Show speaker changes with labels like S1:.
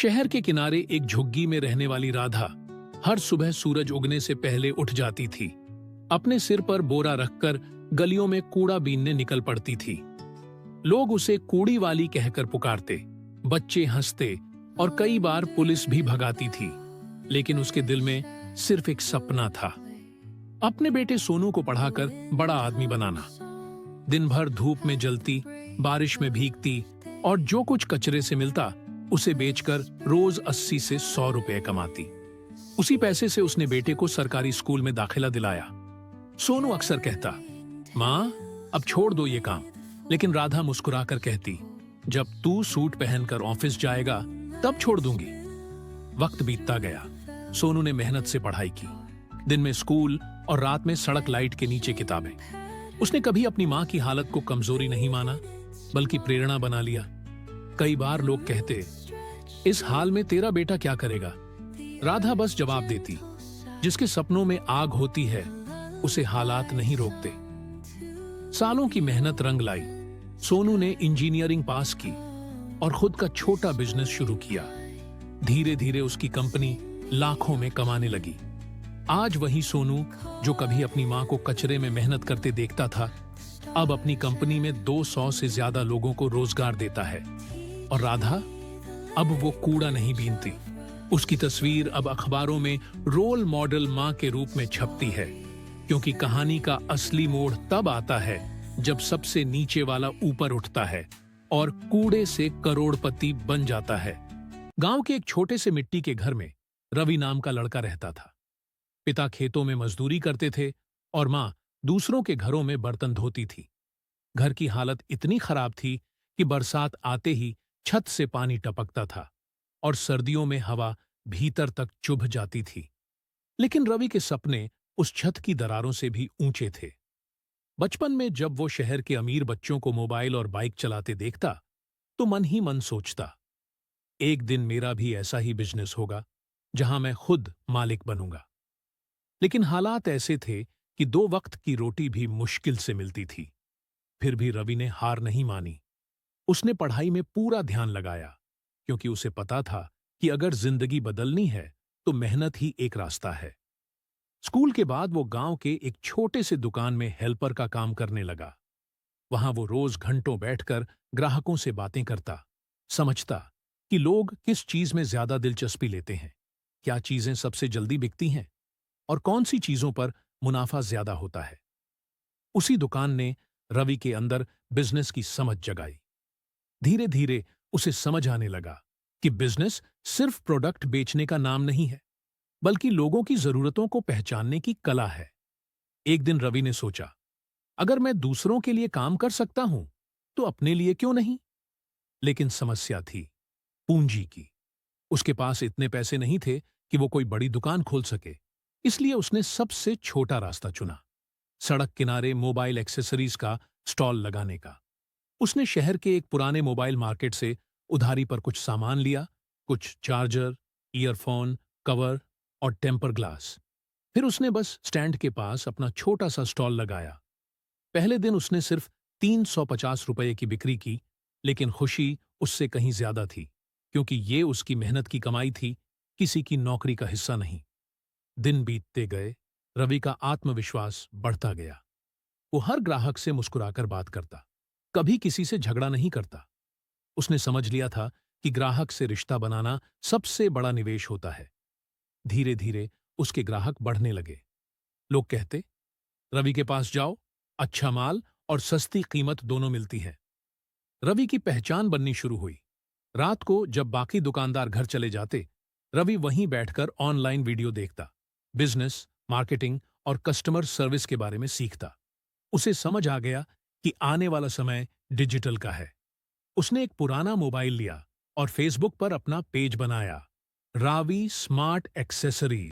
S1: शहर के किनारे एक झुग्गी में रहने वाली राधा हर सुबह सूरज उगने से पहले उठ जाती थी। अपने सिर पर बोरा रखकर गलियों में कूड़ा बीनने निकल पड़ती थी। लोग उसे कूड़ी वाली कहकर पुकारते, बच्चे हंसते और कई बार पुलिस भी भगाती थी। लेकिन उसके दिल में सिर्फ एक सपना था, अपने बेटे सोनू को पढ़ाकर बड़ा आदमी बनाना। दिन भर धूप में जलती, बारिश में भीगती और जो कुछ कचरे से मिलता उसे बेचकर रोज 80 से 100 रुपए कमाती। उसी पैसे से उसने बेटे को सरकारी स्कूल में दाखिला दिलाया। सोनू अक्सर कहता, माँ अब छोड़ दो ये काम, लेकिन राधा मुस्कुराकर कहती, जब तू सूट पहनकर ऑफिस जाएगा तब छोड़ दूंगी। वक्त बीतता गया। सोनू ने मेहनत से पढ़ाई की, दिन में स्कूल और रात में सड़क लाइट के नीचे किताबें। उसने कभी अपनी माँ की हालत को कमजोरी नहीं माना, बल्कि प्रेरणा बना लिया। कई बार लोग कहते, इस हाल में तेरा बेटा क्या करेगा? राधा बस जवाब देती, जिसके सपनों में आग होती है उसे हालात नहीं रोकते। सालों की मेहनत रंग लाई। सोनू ने इंजीनियरिंग पास की और खुद का छोटा बिजनेस शुरू किया। धीरे धीरे उसकी कंपनी लाखों में कमाने लगी। आज वही सोनू जो कभी अपनी मां को कचरे में मेहनत करते देखता था, अब अपनी कंपनी में 200 से ज्यादा लोगों को रोजगार देता है। और राधा अब वो कूड़ा नहीं बीनती। उसकी तस्वीर अब अखबारों में रोल मॉडल मां के रूप में छपती है, क्योंकि कहानी का असली मोड़ तब आता है जब सबसे नीचे वाला ऊपर उठता है और कूड़े से करोड़पति बन जाता है। गांव के एक छोटे से मिट्टी के घर में रवि नाम का लड़का रहता था। पिता खेतों में मजदूरी करते थे और मां दूसरों के घरों में बर्तन धोती थी। घर की हालत इतनी खराब थी कि बरसात आते ही छत से पानी टपकता था और सर्दियों में हवा भीतर तक चुभ जाती थी। लेकिन रवि के सपने उस छत की दरारों से भी ऊंचे थे। बचपन में जब वो शहर के अमीर बच्चों को मोबाइल और बाइक चलाते देखता तो मन ही मन सोचता, एक दिन मेरा भी ऐसा ही बिजनेस होगा जहां मैं खुद मालिक बनूंगा। लेकिन हालात ऐसे थे कि 2 वक्त की रोटी भी मुश्किल से मिलती थी। फिर भी रवि ने हार नहीं मानी। उसने पढ़ाई में पूरा ध्यान लगाया, क्योंकि उसे पता था कि अगर जिंदगी बदलनी है तो मेहनत ही एक रास्ता है। स्कूल के बाद वो गांव के एक छोटे से दुकान में हेल्पर का काम करने लगा। वहां वो रोज घंटों बैठकर ग्राहकों से बातें करता, समझता कि लोग किस चीज में ज्यादा दिलचस्पी लेते हैं, क्या चीजें सबसे जल्दी बिकती हैं और कौन सी चीजों पर मुनाफा ज्यादा होता है। उसी दुकान ने रवि के अंदर बिजनेस की समझ जगाई। धीरे धीरे उसे समझ आने लगा कि बिजनेस सिर्फ प्रोडक्ट बेचने का नाम नहीं है, बल्कि लोगों की जरूरतों को पहचानने की कला है। एक दिन रवि ने सोचा, अगर मैं दूसरों के लिए काम कर सकता हूं तो अपने लिए क्यों नहीं? लेकिन समस्या थी पूंजी की। उसके पास इतने पैसे नहीं थे कि वो कोई बड़ी दुकान खोल सके। इसलिए उसने सबसे छोटा रास्ता चुना, सड़क किनारे मोबाइल एक्सेसरीज का स्टॉल लगाने का। उसने शहर के एक पुराने मोबाइल मार्केट से उधारी पर कुछ सामान लिया, कुछ चार्जर, ईयरफोन, कवर और टेम्पर ग्लास। फिर उसने बस स्टैंड के पास अपना छोटा सा स्टॉल लगाया। पहले दिन उसने सिर्फ 350 रुपए की बिक्री की, लेकिन खुशी उससे कहीं ज्यादा थी, क्योंकि ये उसकी मेहनत की कमाई थी, किसी की नौकरी का हिस्सा नहीं। दिन बीतते गए, रवि का आत्मविश्वास बढ़ता गया। वो हर ग्राहक से मुस्कुराकर बात करता, कभी किसी से झगड़ा नहीं करता। उसने समझ लिया था कि ग्राहक से रिश्ता बनाना सबसे बड़ा निवेश होता है। धीरे धीरे उसके ग्राहक बढ़ने लगे। लोग कहते, रवि के पास जाओ, अच्छा माल और सस्ती कीमत दोनों मिलती है। रवि की पहचान बननी शुरू हुई। रात को जब बाकी दुकानदार घर चले जाते, रवि वहीं बैठकर ऑनलाइन वीडियो देखता, बिजनेस, मार्केटिंग और कस्टमर सर्विस के बारे में सीखता। उसे समझ आ गया कि आने वाला समय डिजिटल का है। उसने एक पुराना मोबाइल लिया और फेसबुक पर अपना पेज बनाया, रावी स्मार्ट एक्सेसरीज।